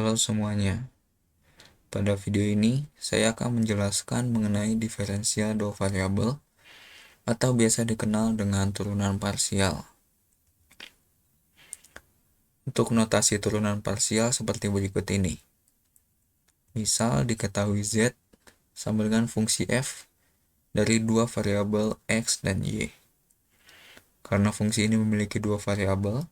Halo semuanya, pada video ini saya akan menjelaskan mengenai diferensial dua variabel atau biasa dikenal dengan turunan parsial. Untuk notasi turunan parsial seperti berikut ini. Misal diketahui Z sama dengan fungsi F dari dua variabel X dan Y. Karena fungsi ini memiliki dua variabel,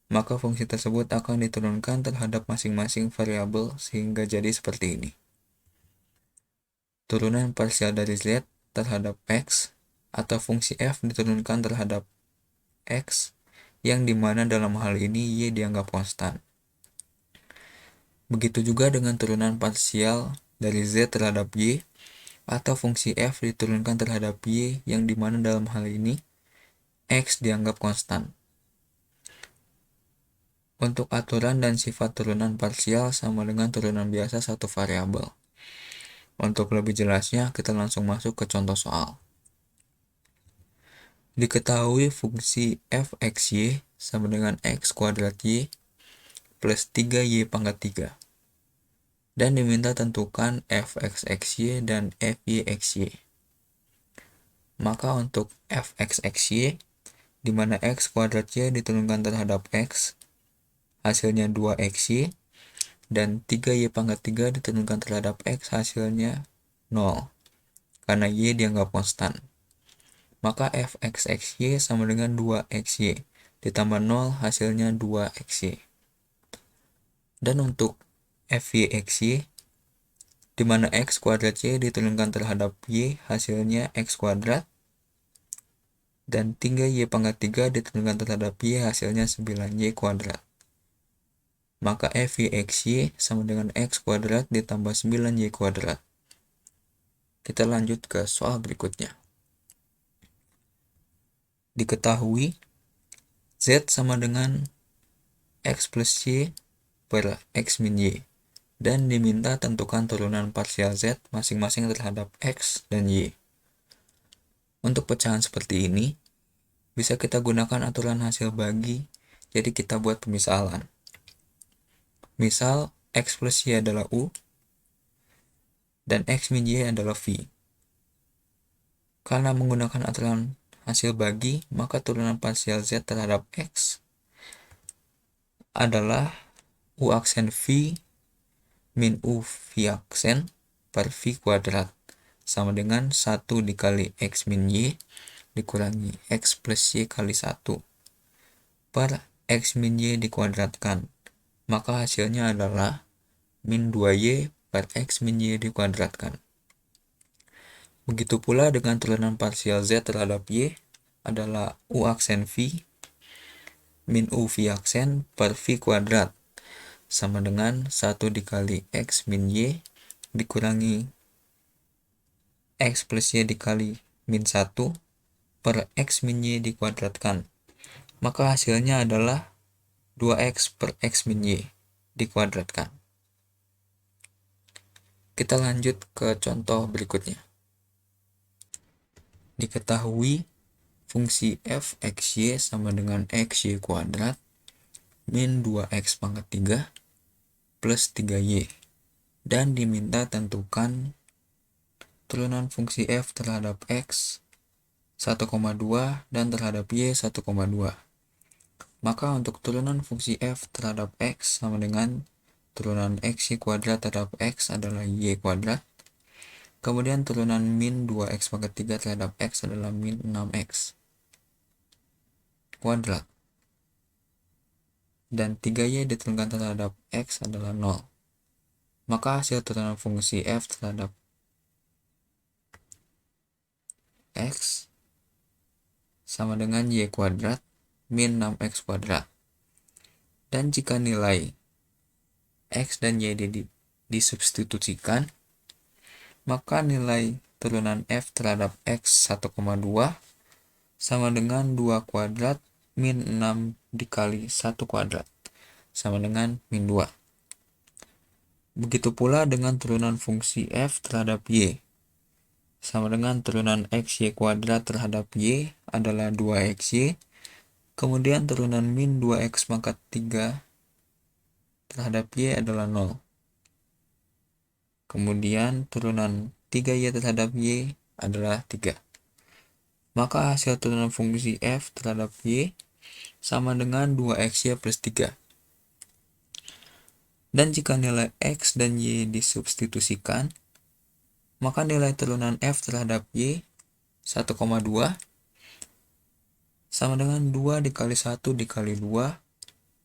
maka fungsi tersebut akan diturunkan terhadap masing-masing variabel sehingga jadi seperti ini. Turunan parsial dari Z terhadap X atau fungsi F diturunkan terhadap X yang dimana dalam hal ini Y dianggap konstan. Begitu juga dengan turunan parsial dari Z terhadap Y atau fungsi F diturunkan terhadap Y yang dimana dalam hal ini X dianggap konstan. Untuk aturan dan sifat turunan parsial sama dengan turunan biasa satu variabel. Untuk lebih jelasnya, kita langsung masuk ke contoh soal. Diketahui fungsi f(x(y) sama dengan x kuadrat y plus 3y pangkat 3. Dan diminta tentukan f(x(xy) dan f(y(xy). Maka untuk f(x(xy), di mana x kuadrat y diturunkan terhadap x, hasilnya 2xy, dan 3y pangkat 3 diturunkan terhadap x, hasilnya 0, karena y dianggap konstan. Maka f(x(xy) sama dengan 2xy, ditambah 0 hasilnya 2xy. Dan untuk f(y(xy), di mana x kuadrat y diturunkan terhadap y, hasilnya x kuadrat, dan 3y pangkat 3 diturunkan terhadap y, hasilnya 9y kuadrat. Maka f(y(xy) sama dengan x kuadrat ditambah 9y kuadrat. Kita lanjut ke soal berikutnya. Diketahui Z sama dengan X plus Y per X min Y, dan diminta tentukan turunan parsial Z masing-masing terhadap X dan Y. Untuk pecahan seperti ini, bisa kita gunakan aturan hasil bagi, jadi kita buat pemisalan. Misal, X plus Y adalah U, dan X min Y adalah V. Karena menggunakan aturan hasil bagi, maka turunan parsial Z terhadap X adalah U aksen V min U V aksen per V kuadrat sama dengan 1 dikali X min Y dikurangi X plus Y kali 1 per X min Y dikuadratkan. Maka hasilnya adalah min 2Y per X min Y dikuadratkan. Begitu pula dengan turunan parsial Z terhadap Y adalah U aksen V min U V aksen per V kuadrat sama dengan 1 dikali X min Y dikurangi X plus Y dikali min 1 per X min Y dikuadratkan. Maka hasilnya adalah 2X per X min Y dikuadratkan. Kita lanjut ke contoh berikutnya. Diketahui fungsi f(x(y) sama dengan xy kuadrat min 2x pangkat 3 plus 3y, dan diminta tentukan turunan fungsi f terhadap x 1,2 dan terhadap y 1,2. Maka untuk turunan fungsi f terhadap x sama dengan turunan xy kuadrat terhadap x adalah y kuadrat. Kemudian turunan min 2x pangkat 3 terhadap x adalah min 6x kuadrat. Dan 3y diturunkan terhadap x adalah 0. Maka hasil turunan fungsi f terhadap x sama dengan y kuadrat min 6x kuadrat. Dan jika nilai x dan y disubstitusikan, maka nilai turunan f terhadap x 1,2 sama dengan 2 kuadrat min 6 dikali 1 kuadrat sama dengan min 2. Begitu pula dengan turunan fungsi f terhadap y sama dengan turunan xy kuadrat terhadap y adalah 2xy, kemudian turunan min 2x pangkat 3 terhadap Y adalah 0. Kemudian turunan 3Y terhadap Y adalah 3. Maka hasil turunan fungsi f terhadap Y sama dengan 2xy plus 3. Dan jika nilai x dan y disubstitusikan, maka nilai turunan f terhadap y 1,2 sama dengan 2 dikali 1 dikali 2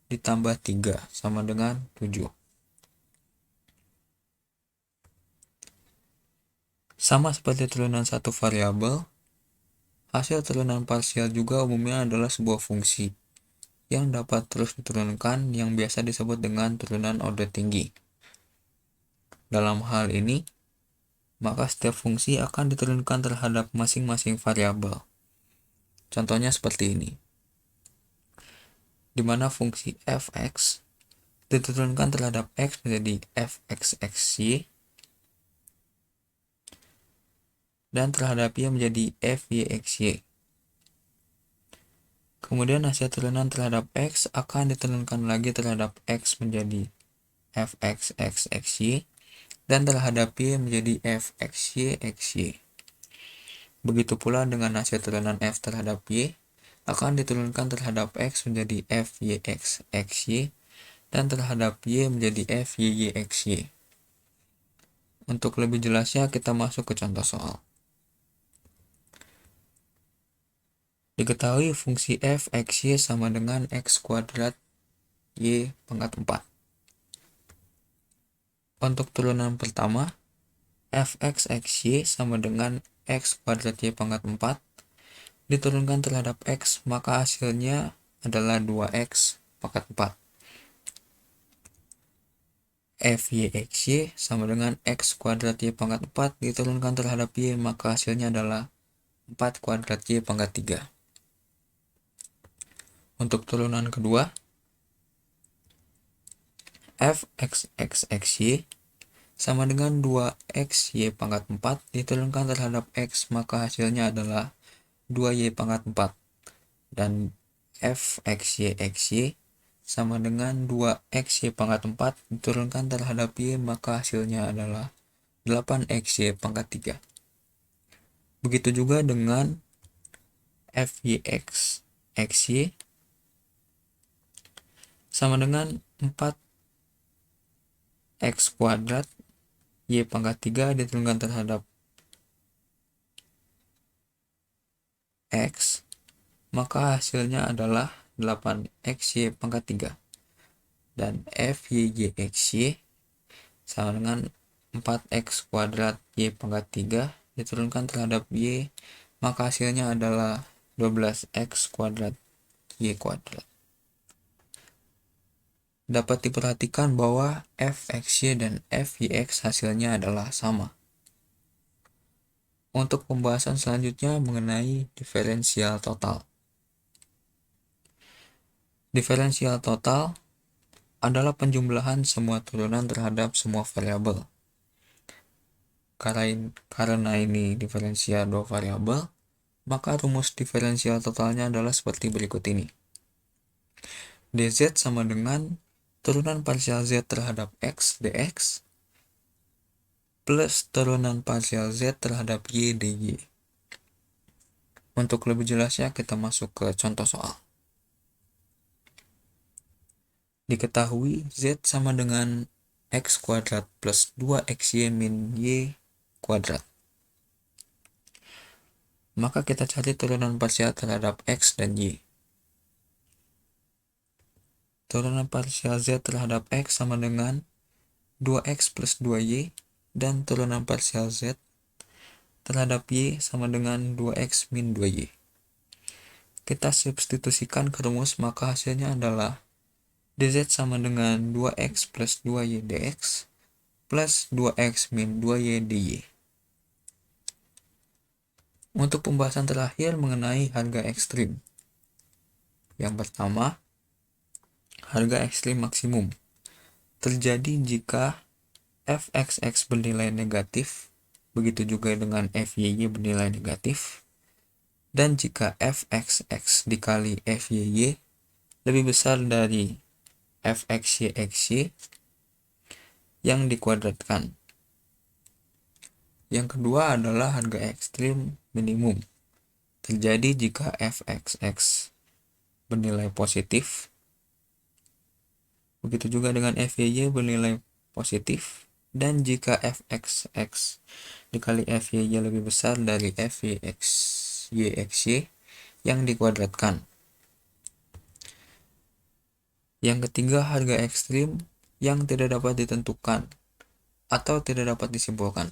ditambah 3 sama dengan 7. Sama seperti turunan satu variabel, hasil turunan parsial juga umumnya adalah sebuah fungsi yang dapat terus diturunkan yang biasa disebut dengan turunan order tinggi. Dalam hal ini, maka setiap fungsi akan diturunkan terhadap masing-masing variabel. Contohnya seperti ini, di mana fungsi fx diturunkan terhadap x menjadi fxxy dan terhadap y menjadi fyxy. Kemudian hasil turunan terhadap x akan diturunkan lagi terhadap x menjadi fxxy dan terhadap y menjadi fxyxy. Begitu pula dengan hasil turunan f terhadap y akan diturunkan terhadap x menjadi fyxxy dan terhadap y menjadi fyxy. Untuk lebih jelasnya kita masuk ke contoh soal. Diketahui fungsi fxy sama dengan x kuadrat y pangkat 4. Untuk turunan pertama, fxxy sama dengan x kuadrat y pangkat 4 diturunkan terhadap x, maka hasilnya adalah 2x pangkat 4. Fyxy sama dengan x kuadrat y pangkat 4 diturunkan terhadap y, maka hasilnya adalah 4 kuadrat y pangkat 3. Untuk turunan kedua, fxxy sama dengan 2xy pangkat 4 diturunkan terhadap x, maka hasilnya adalah 2y pangkat 4. Dan fxyxy sama dengan 2xy pangkat 4 diturunkan terhadap y, maka hasilnya adalah 8xy pangkat 3. Begitu juga dengan fyxxy sama dengan 4x kuadrat y pangkat 3 diturunkan terhadap x, maka hasilnya adalah 8xy pangkat 3. Dan fyxy sama dengan 4x kuadrat y pangkat 3 diturunkan terhadap y, maka hasilnya adalah 12x kuadrat y kuadrat. Dapat diperhatikan bahwa fxy dan fyx hasilnya adalah sama. Untuk pembahasan selanjutnya mengenai diferensial total. Diferensial total adalah penjumlahan semua turunan terhadap semua variabel. Karena ini diferensial dua variabel, maka rumus diferensial totalnya adalah seperti berikut ini. dz sama dengan turunan parsial z terhadap x dx plus turunan parsial z terhadap y dy. Untuk lebih jelasnya kita masuk ke contoh soal. Diketahui z sama dengan x kuadrat plus 2xy min y kuadrat. Maka kita cari turunan parsial terhadap x dan y. Turunan parsial z terhadap x sama dengan 2x plus 2y dan turunan parsial z terhadap y sama dengan 2x min 2y. Kita substitusikan ke rumus, maka hasilnya adalah dz sama dengan 2x plus 2y dx plus 2x min 2y dy. Untuk pembahasan terakhir mengenai harga ekstrim. Yang pertama, harga ekstrim maksimum terjadi jika fxx bernilai negatif, begitu juga dengan fyy bernilai negatif, dan jika fxx dikali fyy lebih besar dari fxy yang dikuadratkan. Yang kedua adalah harga ekstrim minimum. Terjadi jika fxx bernilai positif. Begitu juga dengan fyy bernilai positif. Dan jika fxx dikali fyy lebih besar dari fyxy yang dikuadratkan. Yang ketiga, harga ekstrim yang tidak dapat ditentukan atau tidak dapat disimpulkan.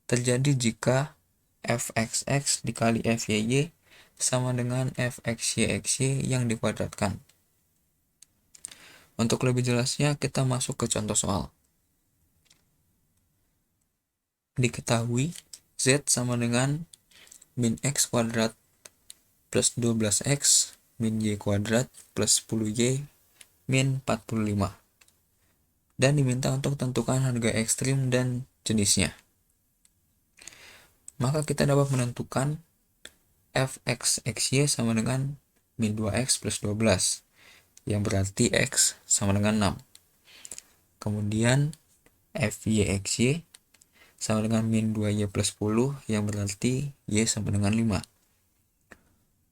Terjadi jika fxx dikali fyy sama dengan fxyxy yang dikuadratkan. Untuk lebih jelasnya, kita masuk ke contoh soal. Diketahui z sama dengan min x kuadrat plus 12x min y kuadrat plus 10y min 45. Dan diminta untuk tentukan harga ekstrim dan jenisnya. Maka kita dapat menentukan fxxy sama dengan min 2x plus 12, yang berarti x sama dengan 6. Kemudian fyxy sama dengan min 2y plus 10, yang berarti y sama dengan 5.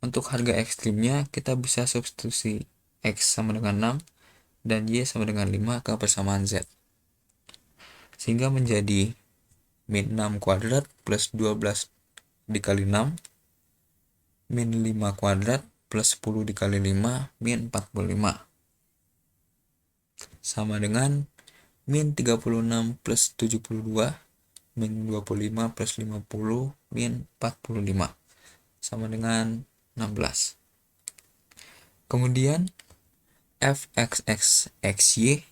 Untuk harga ekstrimnya, kita bisa substitusi x sama dengan 6 dan y sama dengan 5 ke persamaan z. Sehingga menjadi min 6 kuadrat plus 12 dikali 6 min 5 kuadrat plus 10 dikali 5 min 45 sama dengan min 36 plus 72 min 25 plus 50 min 45 sama dengan 16. Kemudian fxxy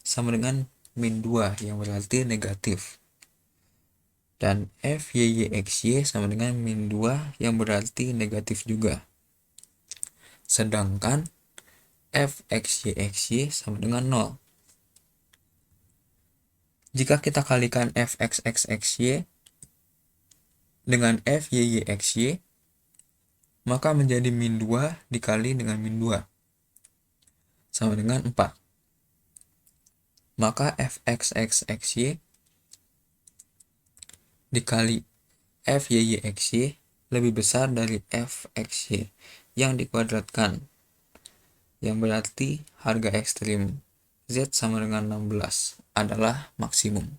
sama dengan min 2 yang berarti negatif. Dan fyxy sama dengan min 2 yang berarti negatif juga. Sedangkan fxyxy sama dengan 0. Jika kita kalikan fxxy dengan fyxy, maka menjadi min 2 dikali dengan min 2 sama dengan 4. Maka fxxy dikali fyxy lebih besar dari fxy yang dikuadratkan, yang berarti harga ekstrim z sama dengan 16 adalah maksimum.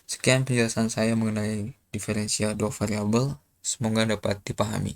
Sekian penjelasan saya mengenai diferensial dua variabel, semoga dapat dipahami.